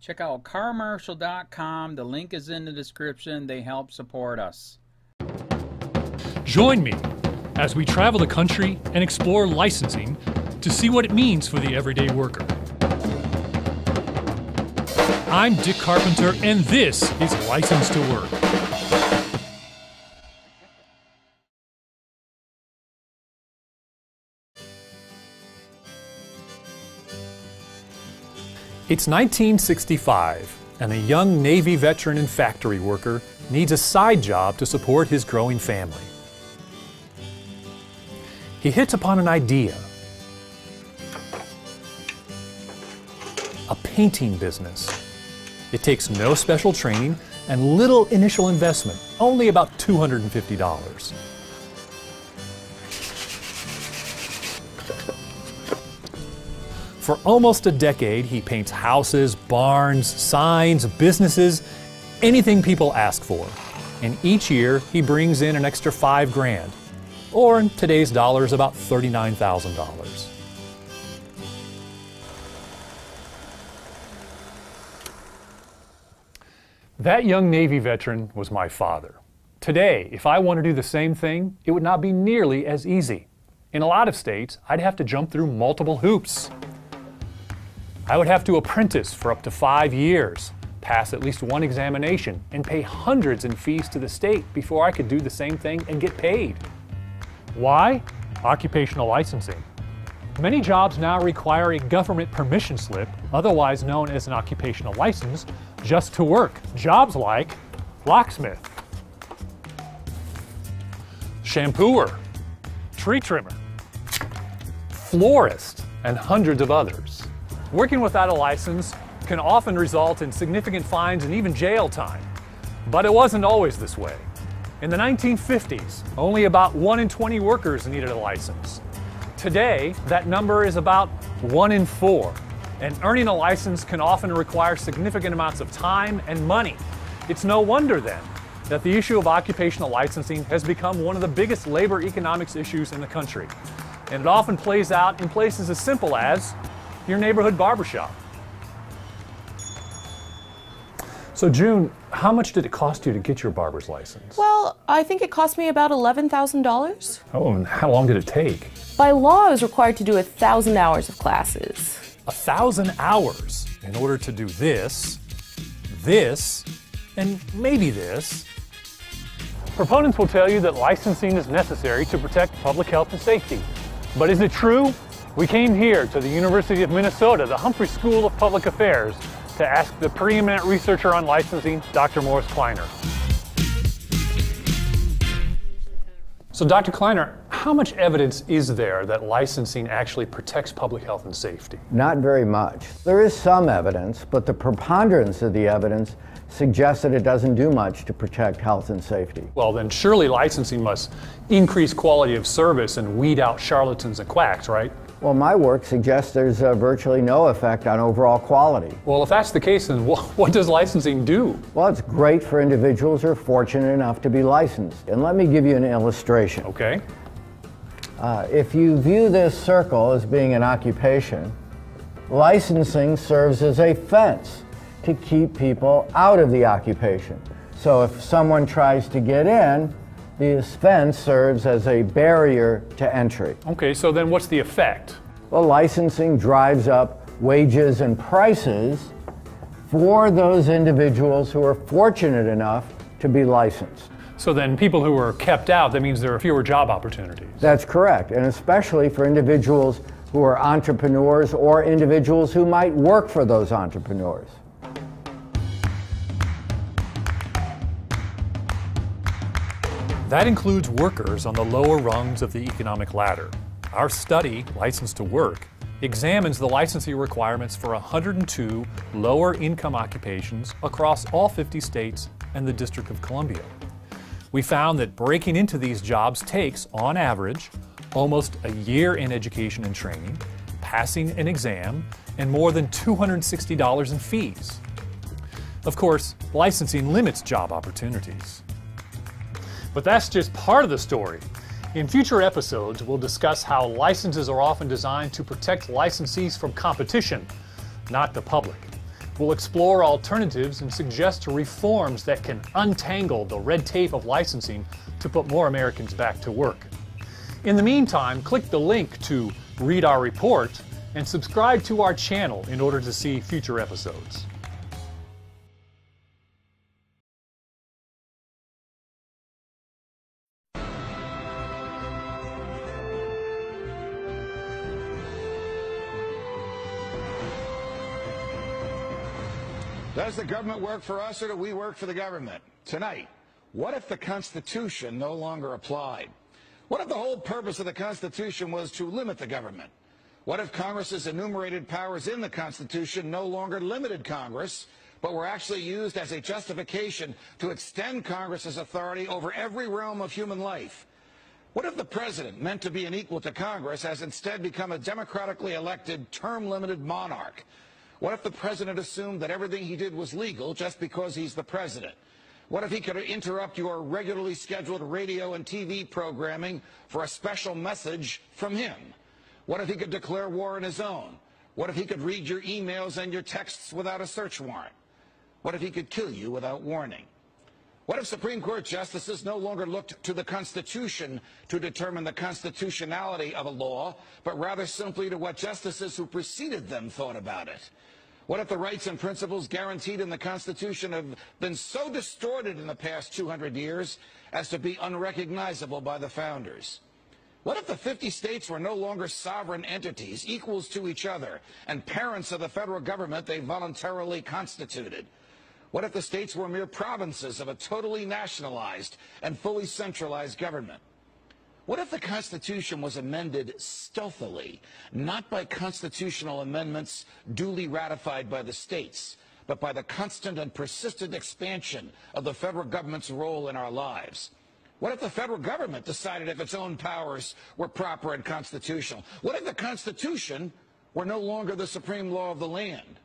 Check out carmarshal.com. The link is in the description. They help support us. Join me as we travel the country and explore licensing to see what it means for the everyday worker. I'm Dick Carpenter, and this is License to Work. It's 1965, and a young Navy veteran and factory worker needs a side job to support his growing family. He hits upon an idea: a painting business. It takes no special training and little initial investment, only about $250. For almost a decade, he paints houses, barns, signs, businesses, anything people ask for. And each year, he brings in an extra $5 grand, or in today's dollars, about $39,000. That young Navy veteran was my father. Today, if I want to do the same thing, it would not be nearly as easy. In a lot of states, I'd have to jump through multiple hoops. I would have to apprentice for up to 5 years, pass at least one examination, and pay hundreds in fees to the state before I could do the same thing and get paid. Why? Occupational licensing. Many jobs now require a government permission slip, otherwise known as an occupational license, just to work. Jobs like locksmith, shampooer, tree trimmer, florist, and hundreds of others. Working without a license can often result in significant fines and even jail time. But it wasn't always this way. In the 1950s, only about 1 in 20 workers needed a license. Today, that number is about 1 in 4. And earning a license can often require significant amounts of time and money. It's no wonder then that the issue of occupational licensing has become one of the biggest labor economics issues in the country. And it often plays out in places as simple as your neighborhood barbershop. So June, how much did it cost you to get your barber's license? Well, I think it cost me about $11,000. Oh, and how long did it take? By law, I was required to do 1,000 hours of classes. 1,000 hours in order to do this, this, and maybe this. Proponents will tell you that licensing is necessary to protect public health and safety. But is it true? We came here to the University of Minnesota, the Humphrey School of Public Affairs, to ask the preeminent researcher on licensing, Dr. Morris Kleiner. So Dr. Kleiner, how much evidence is there that licensing actually protects public health and safety? Not very much. There is some evidence, but the preponderance of the evidence suggests that it doesn't do much to protect health and safety. Well, then surely licensing must increase quality of service and weed out charlatans and quacks, right? Well, my work suggests there's virtually no effect on overall quality. Well, if that's the case, then what does licensing do? Well, it's great for individuals who are fortunate enough to be licensed. And let me give you an illustration. Okay. If you view this circle as being an occupation, licensing serves as a fence to keep people out of the occupation. So if someone tries to get in, this fence serves as a barrier to entry. Okay, so then what's the effect? Well, licensing drives up wages and prices for those individuals who are fortunate enough to be licensed. So then people who are kept out, that means there are fewer job opportunities. That's correct, and especially for individuals who are entrepreneurs or individuals who might work for those entrepreneurs. That includes workers on the lower rungs of the economic ladder. Our study, License to Work, examines the licensing requirements for 102 lower income occupations across all 50 states and the District of Columbia. We found that breaking into these jobs takes, on average, almost a year in education and training, passing an exam, and more than $260 in fees. Of course, licensing limits job opportunities. But that's just part of the story. In future episodes, we'll discuss how licenses are often designed to protect licensees from competition, not the public. We'll explore alternatives and suggest reforms that can untangle the red tape of licensing to put more Americans back to work. In the meantime, click the link to read our report and subscribe to our channel in order to see future episodes. Does the government work for us or do we work for the government? Tonight, what if the Constitution no longer applied? What if the whole purpose of the Constitution was to limit the government? What if Congress's enumerated powers in the Constitution no longer limited Congress, but were actually used as a justification to extend Congress's authority over every realm of human life? What if the president, meant to be an equal to Congress, has instead become a democratically elected, term-limited monarch? What if the president assumed that everything he did was legal just because he's the president? What if he could interrupt your regularly scheduled radio and TV programming for a special message from him? What if he could declare war on his own? What if he could read your emails and your texts without a search warrant? What if he could kill you without warning? What if Supreme Court justices no longer looked to the Constitution to determine the constitutionality of a law, but rather simply to what justices who preceded them thought about it? What if the rights and principles guaranteed in the Constitution have been so distorted in the past 200 years as to be unrecognizable by the founders? What if the 50 states were no longer sovereign entities, equals to each other, and parents of the federal government they voluntarily constituted? What if the states were mere provinces of a totally nationalized and fully centralized government? What if the Constitution was amended stealthily, not by constitutional amendments duly ratified by the states, but by the constant and persistent expansion of the federal government's role in our lives? What if the federal government decided if its own powers were proper and constitutional? What if the Constitution were no longer the supreme law of the land?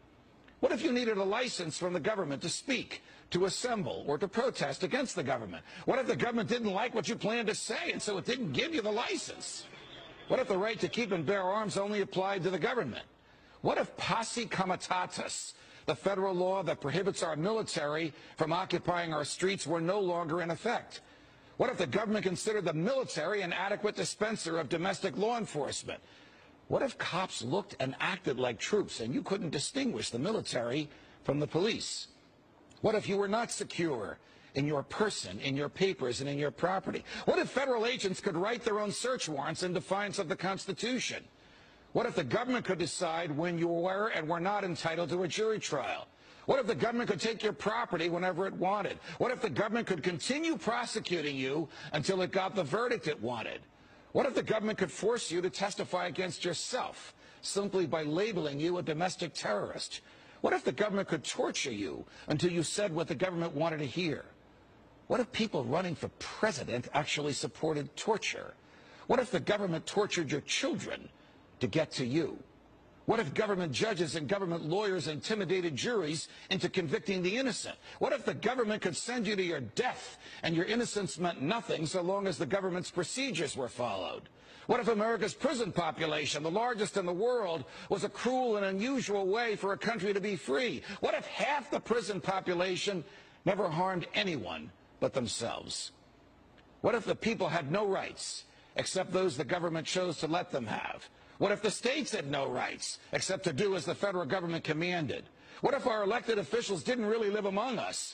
What if you needed a license from the government to speak, to assemble, or to protest against the government? What if the government didn't like what you planned to say, and so it didn't give you the license? What if the right to keep and bear arms only applied to the government? What if posse comitatus, the federal law that prohibits our military from occupying our streets, were no longer in effect? What if the government considered the military an adequate dispenser of domestic law enforcement? What if cops looked and acted like troops and you couldn't distinguish the military from the police? What if you were not secure in your person, in your papers, and in your property? What if federal agents could write their own search warrants in defiance of the Constitution? What if the government could decide when you were and were not entitled to a jury trial? What if the government could take your property whenever it wanted? What if the government could continue prosecuting you until it got the verdict it wanted? What if the government could force you to testify against yourself simply by labeling you a domestic terrorist? What if the government could torture you until you said what the government wanted to hear? What if people running for president actually supported torture? What if the government tortured your children to get to you? What if government judges and government lawyers intimidated juries into convicting the innocent? What if the government could send you to your death and your innocence meant nothing so long as the government's procedures were followed? What if America's prison population, the largest in the world, was a cruel and unusual way for a country to be free? What if half the prison population never harmed anyone but themselves? What if the people had no rights except those the government chose to let them have? What if the states had no rights except to do as the federal government commanded? What if our elected officials didn't really live among us,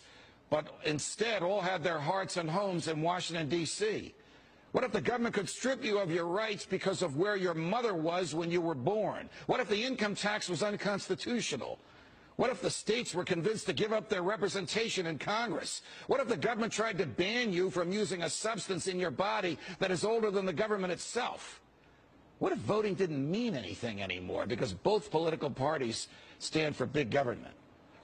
but instead all had their hearts and homes in Washington, D.C.? What if the government could strip you of your rights because of where your mother was when you were born? What if the income tax was unconstitutional? What if the states were convinced to give up their representation in Congress? What if the government tried to ban you from using a substance in your body that is older than the government itself? What if voting didn't mean anything anymore because both political parties stand for big government?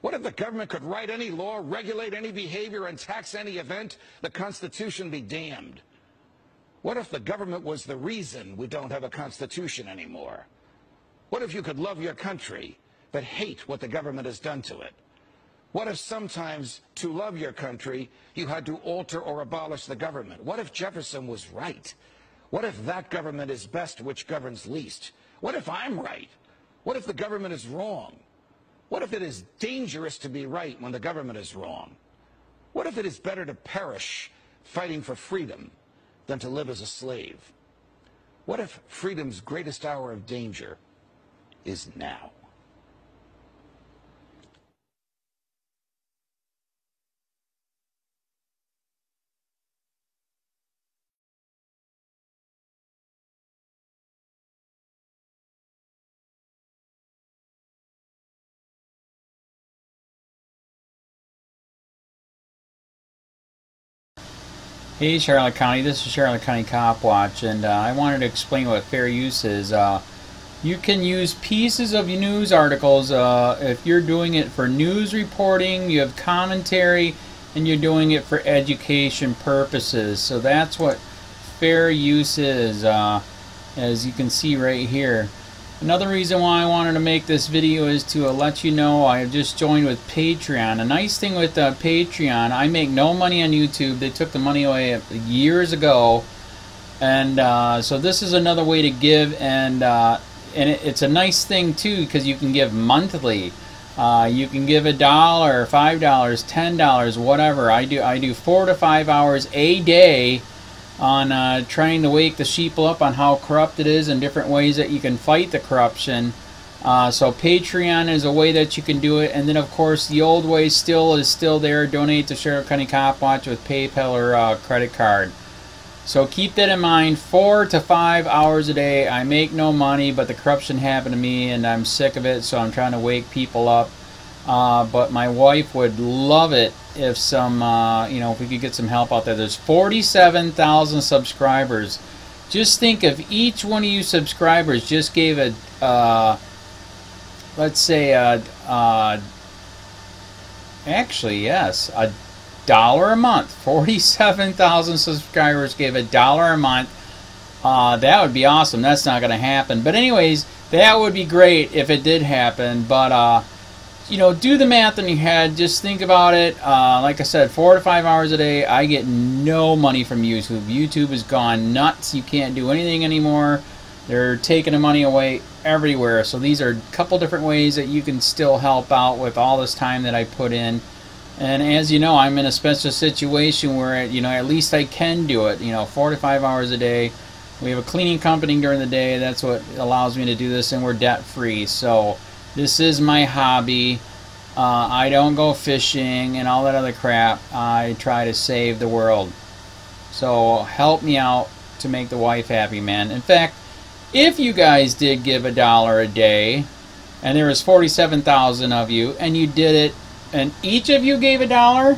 What if the government could write any law, regulate any behavior, and tax any event? The Constitution be damned. What if the government was the reason we don't have a Constitution anymore? What if you could love your country but hate what the government has done to it? What if sometimes to love your country you had to alter or abolish the government? What if Jefferson was right? What if that government is best which governs least? What if I'm right? What if the government is wrong? What if it is dangerous to be right when the government is wrong? What if it is better to perish fighting for freedom than to live as a slave? What if freedom's greatest hour of danger is now? Hey Charlotte County, this is Charlotte County COPWATCH, and I wanted to explain what fair use is. You can use pieces of news articles if you're doing it for news reporting, you have commentary, and you're doing it for education purposes. So that's what fair use is, as you can see right here. Another reason why I wanted to make this video is to let you know I have just joined with Patreon. A nice thing with Patreon, I make no money on YouTube. They took the money away years ago, and so this is another way to give, and it's a nice thing too because you can give monthly. You can give $1, $5, $10, whatever. I do 4 to 5 hours a day on trying to wake the sheeple up on how corrupt it is and different ways that you can fight the corruption. So Patreon is a way that you can do it, and then of course the old way is still there. Donate to Charlotte County COPWATCH with PayPal or credit card. So keep that in mind. 4 to 5 hours a day. I make no money, but the corruption happened to me and I'm sick of it, so I'm trying to wake people up. But my wife would love it if if we could get some help out there. There's 47,000 subscribers. Just think if each one of you subscribers just gave let's say actually yes, $1 a month. 47,000 subscribers gave $1 a month. That would be awesome. That's not going to happen. But anyways, that would be great if it did happen. But do the math in your head. Just think about it. Like I said, 4 to 5 hours a day. I get no money from YouTube. YouTube has gone nuts. You can't do anything anymore. They're taking the money away everywhere. So these are a couple different ways that you can still help out with all this time that I put in. And as you know, I'm in a special situation where at least I can do it. 4 to 5 hours a day. We have a cleaning company during the day. That's what allows me to do this, and we're debt free. So this is my hobby. I don't go fishing and all that other crap. I try to save the world. So help me out to make the wife happy, man. In fact, if you guys did give $1 a day, and there was 47,000 of you, and you did it, and each of you gave $1,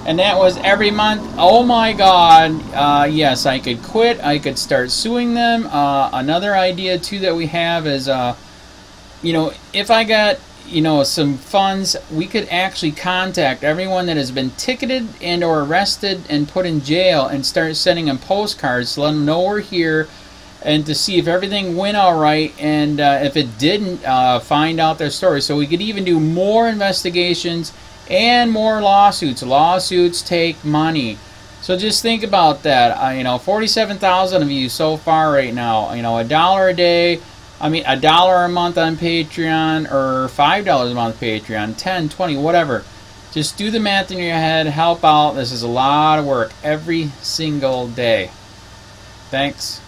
and that was every month, oh my God, yes, I could quit. I could start suing them. Another idea too that we have is if I got some funds, we could actually contact everyone that has been ticketed and or arrested and put in jail and start sending them postcards to let them know we're here, and to see if everything went all right, and if it didn't, find out their story. So we could even do more investigations and more lawsuits. Lawsuits take money. So just think about that. 47,000 of you so far right now. $1 a day. $1 a month on Patreon, or $5 a month Patreon, 10, 20, whatever. Just do the math in your head, help out. This is a lot of work every single day. Thanks.